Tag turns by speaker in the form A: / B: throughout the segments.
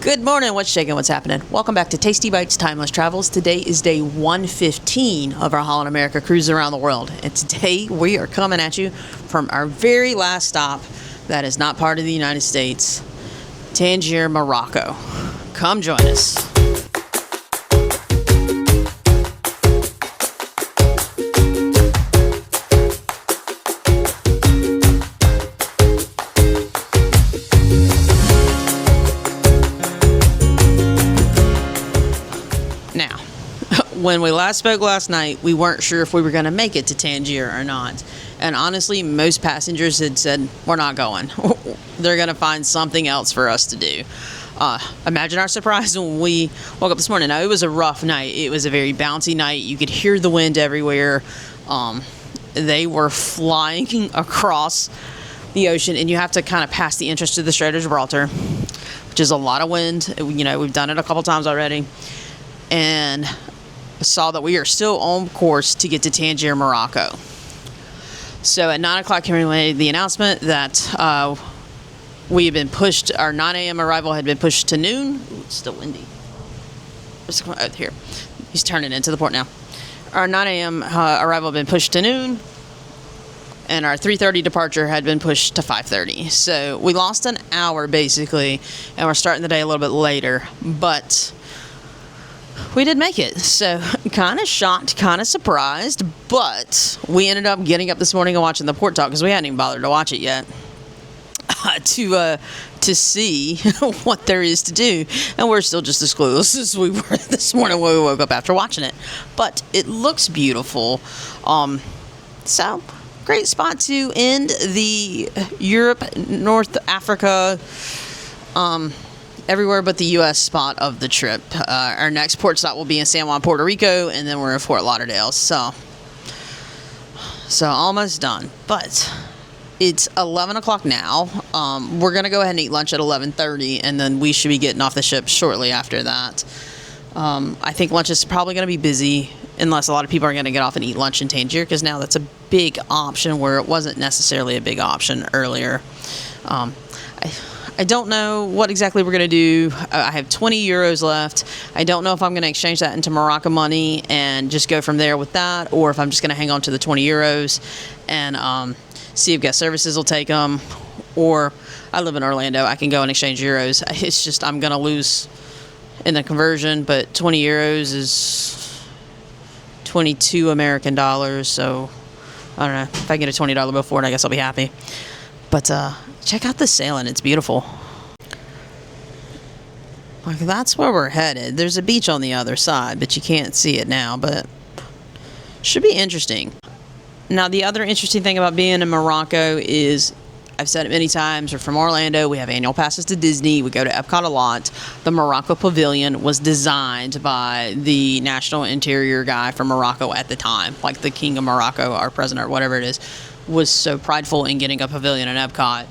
A: Good morning, what's shaking, what's happening? Welcome back to Tasty Bites Timeless Travels. Today is day 115 of our Holland America cruise around the world. And today we are coming at you from our very last stop that is not part of the United States, Tangier, Morocco. Come join us. Now, when we last spoke last night, we weren't sure if we were going to make it to Tangier or not. And honestly, most passengers had said, we're not going. They're going to find something else for us to do. Imagine our surprise when we woke up this morning. Now, it was a rough night. It was a very bouncy night. You could hear the wind everywhere. They were flying across the ocean, and you have to kind of pass the entrance to the Strait of Gibraltar, which is a lot of wind. You know, we've done it a couple times already. And saw that we are still on course to get to Tangier, Morocco. So at 9 o'clock, Henry made the announcement that we had been pushed, our 9 a.m. arrival had been pushed to noon. Ooh, it's still windy. Here. He's turning into the port now. Our 9 a.m. Arrival had been pushed to noon, and our 3:30 departure had been pushed to 5:30. So we lost an hour, basically, and we're starting the day a little bit later. But we did make it, so kind of shocked, kind of surprised, but we ended up getting up this morning and watching the port talk because we hadn't even bothered to watch it yet to see what there is to do, and we're still just as clueless as we were this morning when we woke up after watching it. But it looks beautiful, so great spot to end the Europe, North Africa, everywhere but the U.S. spot of the trip. Our next port stop will be in San Juan, Puerto Rico, and then we're in Fort Lauderdale. So almost done. But it's 11 o'clock now. We're going to go ahead and eat lunch at 11:30, and then we should be getting off the ship shortly after that. I think lunch is probably going to be busy unless a lot of people are going to get off and eat lunch in Tangier, because now that's a big option where it wasn't necessarily a big option earlier. I don't know what exactly we're going to do. I have 20 euros left. I don't know if I'm going to exchange that into Morocco money and just go from there with that, or if I'm just going to hang on to the 20 euros and see if guest services will take them. Or I live in Orlando. I can go and exchange euros. It's just I'm going to lose in the conversion, but 20 euros is 22 American dollars. So I don't know. If I get a $20 bill for it, I guess I'll be happy. But check out the sailing. It's beautiful. Like, that's where we're headed. There's a beach on the other side, but you can't see it now. But should be interesting. Now, the other interesting thing about being in Morocco is, I've said it many times, we're from Orlando. We have annual passes to Disney. We go to Epcot a lot. The Morocco Pavilion was designed by the national interior guy from Morocco at the time. Like the King of Morocco, our president, or whatever it is, was so prideful in getting a pavilion in Epcot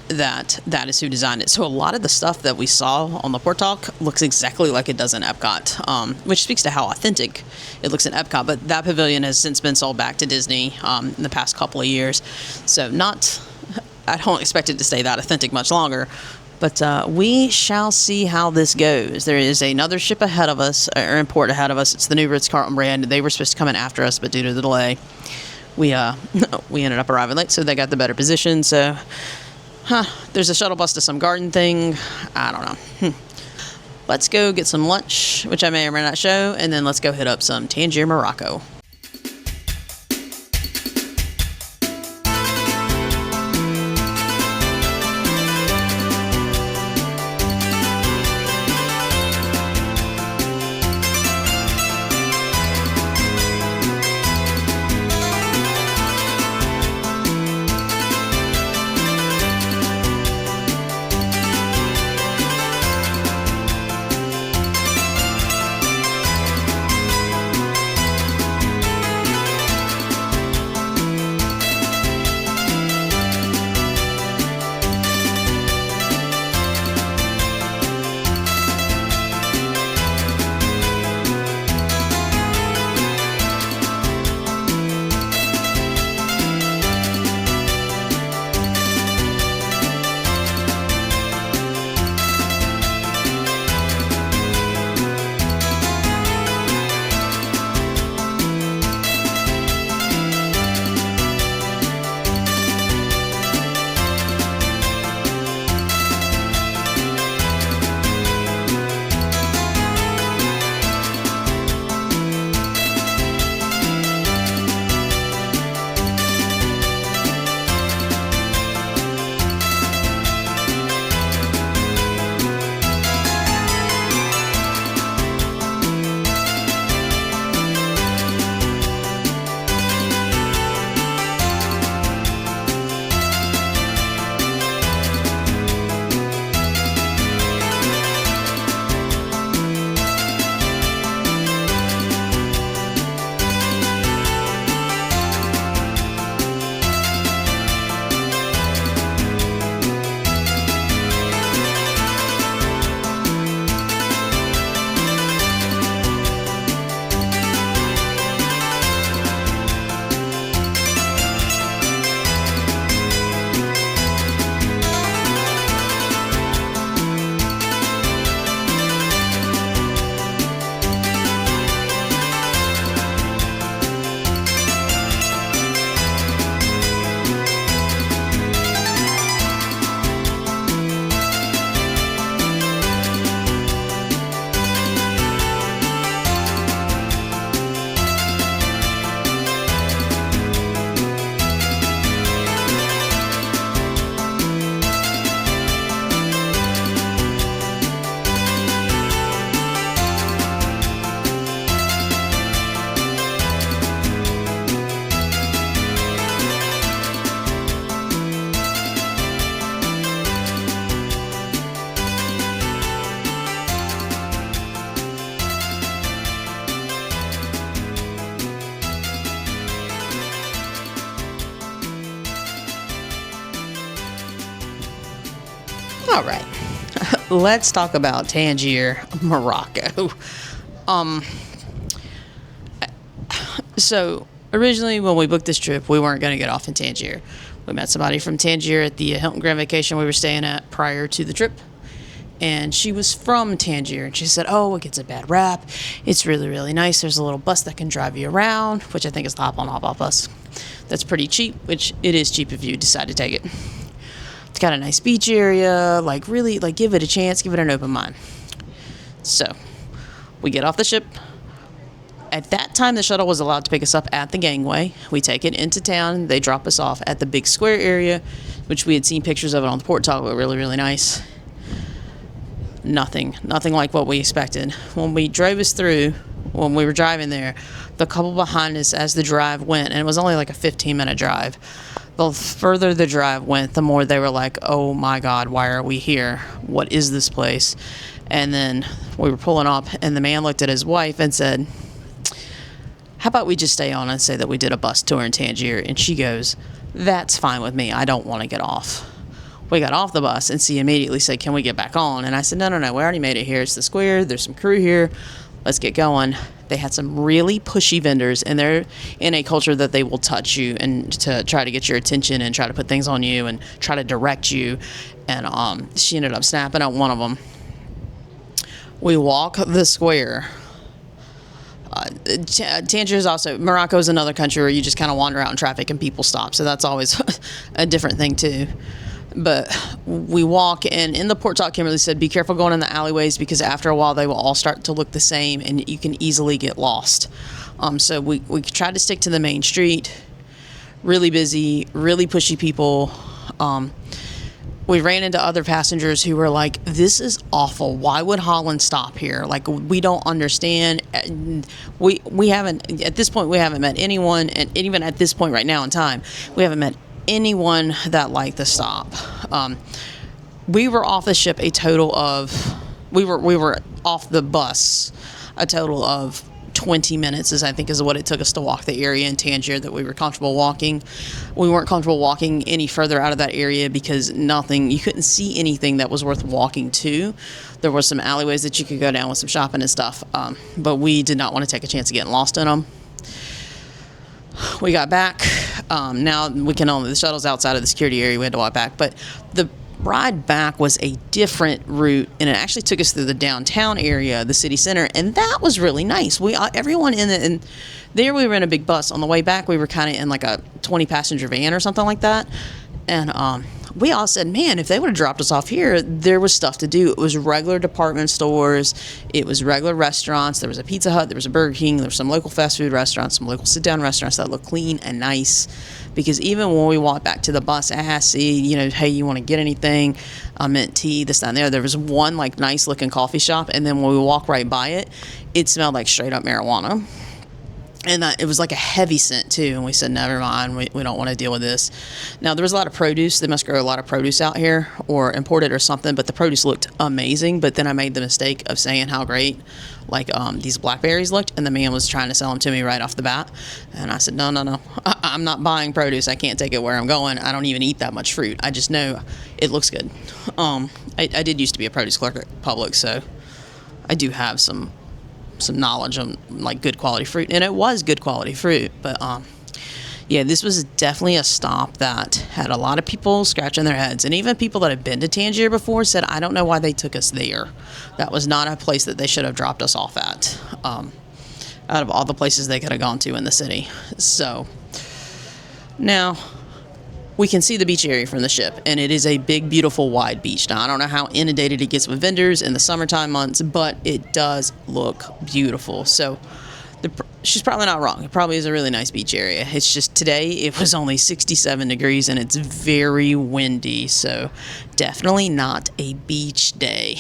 A: that is who designed it. So a lot of the stuff that we saw on the port talk looks exactly like it does in Epcot, which speaks to how authentic it looks in Epcot. But that pavilion has since been sold back to Disney in the past couple of years. So I don't expect it to stay that authentic much longer. But we shall see how this goes. There is another ship ahead of us, or in port ahead of us. It's the new Ritz-Carlton brand. They were supposed to come in after us, but due to the delay, we ended up arriving late, so they got the better position. So, there's a shuttle bus to some garden thing. I don't know. Let's go get some lunch, which I may or may not show, and then let's go hit up some Tangier, Morocco. All right. Let's talk about Tangier, Morocco. So originally when we booked this trip, we weren't going to get off in Tangier. We met somebody from Tangier at the Hilton Grand Vacation we were staying at prior to the trip. And she was from Tangier, and she said, oh, it gets a bad rap. It's really, really nice. There's a little bus that can drive you around, which I think is the hop-on, hop-off bus. That's pretty cheap, which it is cheap if you decide to take it. It's got a nice beach area, like really, like give it a chance, give it an open mind. So we get off the ship. At that time, the shuttle was allowed to pick us up at the gangway. We take it into town. They drop us off at the big square area, which we had seen pictures of it on the port talk, but really, really nice. Nothing like what we expected. When we drove us through, when we were driving there, the couple behind us as the drive went, and it was only like a 15-minute drive, the further the drive went, the more they were like, oh my God, why are we here? What is this place? And then we were pulling up, and the man looked at his wife and said, how about we just stay on and say that we did a bus tour in Tangier? And she goes, that's fine with me. I don't want to get off. We got off the bus, and she immediately said, can we get back on? And I said, no, we already made it here. It's the square. There's some crew here. Let's get going. They had some really pushy vendors, and they're in a culture that they will touch you and to try to get your attention and try to put things on you and try to direct you. And she ended up snapping at one of them. We walk the square. Tangier is also, Morocco is another country where you just kind of wander out in traffic and people stop. So that's always a different thing too. But we walk, and in the port talk, Kimberly said, be careful going in the alleyways because after a while they will all start to look the same and you can easily get lost. So we tried to stick to the main street. Really busy, really pushy people. We ran into other passengers who were like, this is awful. Why would Holland stop here? Like, we don't understand. We haven't, at this point, we haven't met anyone, and even at this point right now in time, we haven't met anyone that liked the stop. We were off the ship a total of, we were off the bus a total of 20 minutes, I think is what it took us to walk the area in Tangier that we were comfortable walking. We weren't comfortable walking any further out of that area because you couldn't see anything that was worth walking to. There were some alleyways that you could go down with some shopping and stuff, but we did not want to take a chance of getting lost in them. We got back. Now we can only, the shuttle's outside of the security area. We had to walk back, but the ride back was a different route, and it actually took us through the downtown area, the city center, and that was really nice. Everyone and there we were in a big bus. On the way back, we were kind of in like a 20-passenger van or something like that, and we all said, man, if they would have dropped us off here, there was stuff to do. It was regular department stores. It was regular restaurants. There was a Pizza Hut. There was a Burger King. There were some local fast food restaurants, some local sit-down restaurants that looked clean and nice. Because even when we walked back to the bus, I asked, hey, you want to get anything? Mint tea, this, that, and there was one like nice-looking coffee shop, and then when we walked right by it, it smelled like straight-up marijuana. And it was like a heavy scent, too. And we said, never mind. We don't want to deal with this. Now, there was a lot of produce. They must grow a lot of produce out here or import it or something. But the produce looked amazing. But then I made the mistake of saying how great, like, these blackberries looked. And the man was trying to sell them to me right off the bat. And I said, no. I'm not buying produce. I can't take it where I'm going. I don't even eat that much fruit. I just know it looks good. I did used to be a produce clerk at Publix, so I do have some knowledge on like good quality fruit, and it was good quality fruit. But yeah, this was definitely a stop that had a lot of people scratching their heads, and even people that had been to Tangier before said, I don't know why they took us there. That was not a place that they should have dropped us off at, out of all the places they could have gone to in the city. So now we can see the beach area from the ship, and it is a big, beautiful, wide beach. Now, I don't know how inundated it gets with vendors in the summertime months, but it does look beautiful. So she's probably not wrong. It probably is a really nice beach area. It's just today it was only 67 degrees, and it's very windy, so definitely not a beach day.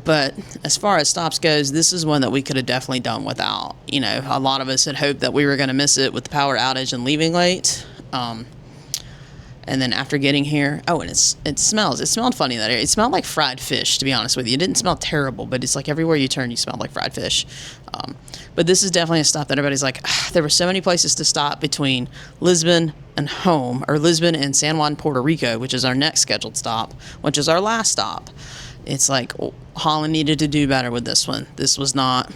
A: But as far as stops goes, this is one that we could have definitely done without. A lot of us had hoped that we were going to miss it with the power outage and leaving late. And then after getting here, oh, and it smelled funny in that area. It smelled like fried fish, to be honest with you. It didn't smell terrible, but it's like everywhere you turn, you smell like fried fish. But this is definitely a stop that everybody's like, there were so many places to stop between Lisbon and home, or Lisbon and San Juan, Puerto Rico, which is our next scheduled stop, which is our last stop. It's like, Holland needed to do better with this one. This was not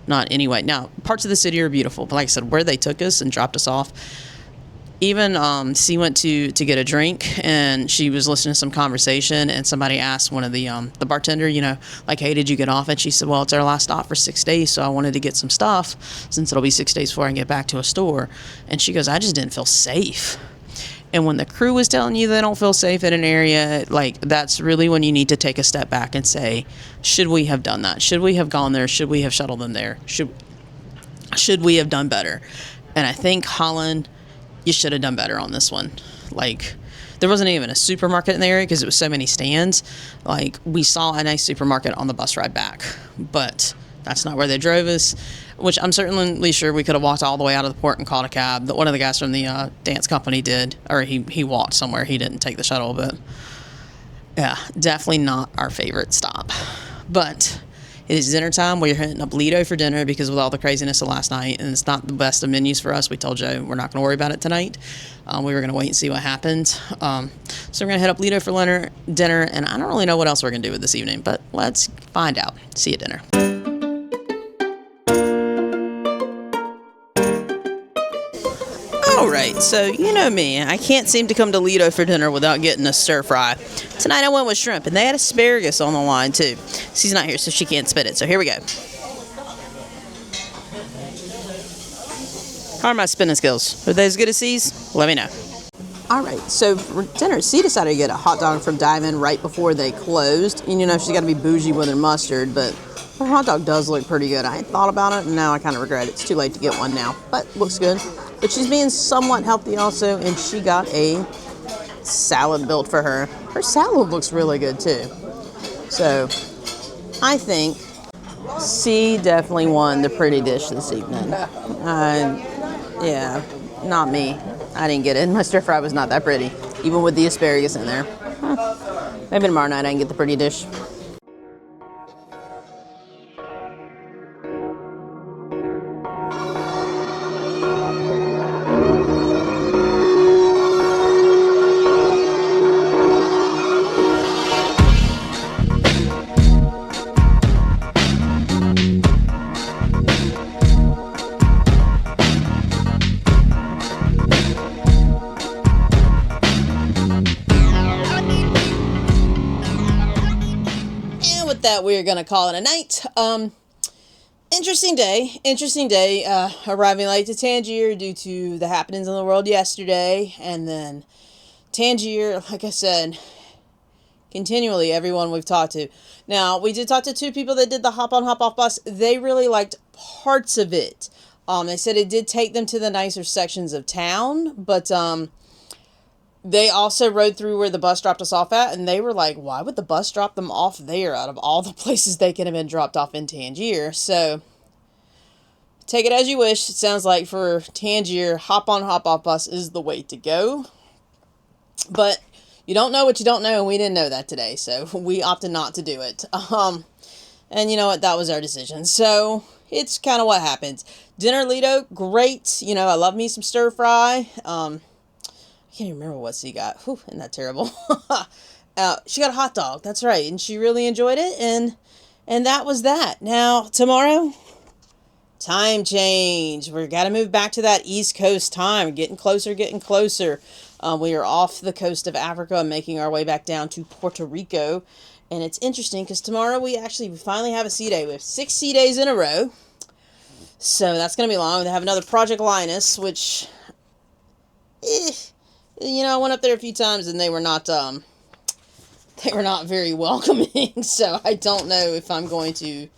A: anyway. Now, parts of the city are beautiful, but like I said, where they took us and dropped us off, even she went to get a drink, and she was listening to some conversation, and somebody asked one of the bartender, like, hey, did you get off? And she said, well, it's our last stop for 6 days, so I wanted to get some stuff since it'll be 6 days before I can get back to a store. And she goes, I just didn't feel safe. And when the crew was telling you they don't feel safe in an area, like, that's really when you need to take a step back and say, should we have done that? Should we have gone there? Should we have shuttled them there? Should we have done better? And I think Holland, you should have done better on this one. Like, there wasn't even a supermarket in the area because it was so many stands. Like, we saw a nice supermarket on the bus ride back, but that's not where they drove us, which I'm certainly sure we could have walked all the way out of the port and called a cab. That one of the guys from the dance company did, or he walked somewhere. He didn't take the shuttle, but yeah, definitely not our favorite stop. But it is dinner time. We're hitting up Lido for dinner because with all the craziness of last night, and it's not the best of menus for us. We told Joe we're not going to worry about it tonight. We were going to wait and see what happened. So we're going to hit up Lido for dinner, and I don't really know what else we're going to do with this evening, but let's find out. See you at dinner. All right, so you know me. I can't seem to come to Lido for dinner without getting a stir fry. Tonight I went with shrimp, and they had asparagus on the line too. She's not here, so she can't spit it. So here we go. How are my spinning skills? Are they as good as C's? Let me know. All right, so for dinner, C decided to get a hot dog from Diamond right before they closed. And she's got to be bougie with her mustard, but her hot dog does look pretty good. I had thought about it, and now I kind of regret it. It's too late to get one now, but looks good. But she's being somewhat healthy also, and she got a salad built for her. Her salad looks really good too. So I think C definitely won the pretty dish this evening. Yeah, not me. I didn't get it. My stir fry was not that pretty, even with the asparagus in there. Maybe tomorrow night I can get the pretty dish. That we're gonna call it a night. Interesting day. Arriving late to Tangier due to the happenings in the world yesterday, and then Tangier, like I said, continually everyone we've talked to. Now, we did talk to 2 people that did the hop on hop off bus. They really liked parts of it. They said it did take them to the nicer sections of town, but they also rode through where the bus dropped us off at, and they were like, why would the bus drop them off there out of all the places they could have been dropped off in Tangier? So take it as you wish. It sounds like for Tangier, hop on, hop off bus is the way to go. But you don't know what you don't know, and we didn't know that today, so we opted not to do it. And you know what? That was our decision. So it's kind of what happens. Dinner, Lido, great. I love me some stir fry. I can't even remember what she got. Whew, isn't that terrible? She got a hot dog. That's right. And she really enjoyed it. And that was that. Now, tomorrow, time change. We've got to move back to that East Coast time. Getting closer. We are off the coast of Africa and making our way back down to Puerto Rico. And it's interesting because tomorrow we finally have a sea day. We have 6 sea days in a row. So that's going to be long. They have another Project Linus, which... I went up there a few times and they were not very welcoming. So I don't know if I'm going to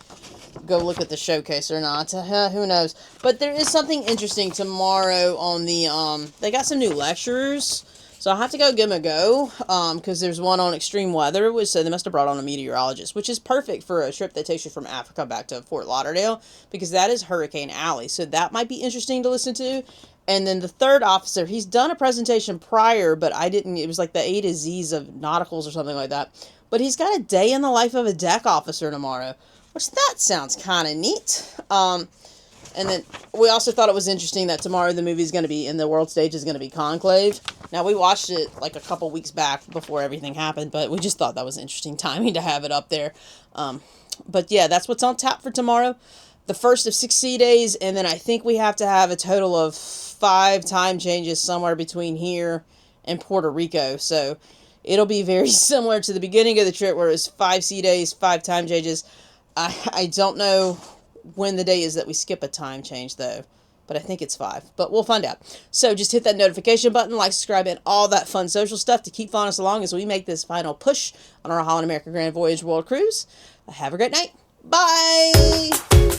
A: go look at the showcase or not. Who knows? But there is something interesting tomorrow on the, they got some new lecturers. So I'll have to go give them a go, because there's one on extreme weather, so they must have brought on a meteorologist, which is perfect for a trip that takes you from Africa back to Fort Lauderdale, because that is Hurricane Alley. So that might be interesting to listen to. And then the third officer, he's done a presentation prior, but I didn't, it was like the A to Z's of nauticals or something like that. But he's got a day in the life of a deck officer tomorrow, which that sounds kind of neat. And then we also thought it was interesting that tomorrow the movie is going to be, in the world stage is going to be Conclave. Now, we watched it like a couple weeks back before everything happened, but we just thought that was interesting timing to have it up there. But yeah, that's what's on tap for tomorrow. The first of 6 sea days, and then I think we have to have a total of 5 time changes somewhere between here and Puerto Rico. So it'll be very similar to the beginning of the trip where it was 5 sea days, 5 time changes. I don't know when the day is that we skip a time change, though. But I think it's 5. But we'll find out. So just hit that notification button, like, subscribe, and all that fun social stuff to keep following us along as we make this final push on our Holland America Grand Voyage World Cruise. Have a great night. Bye!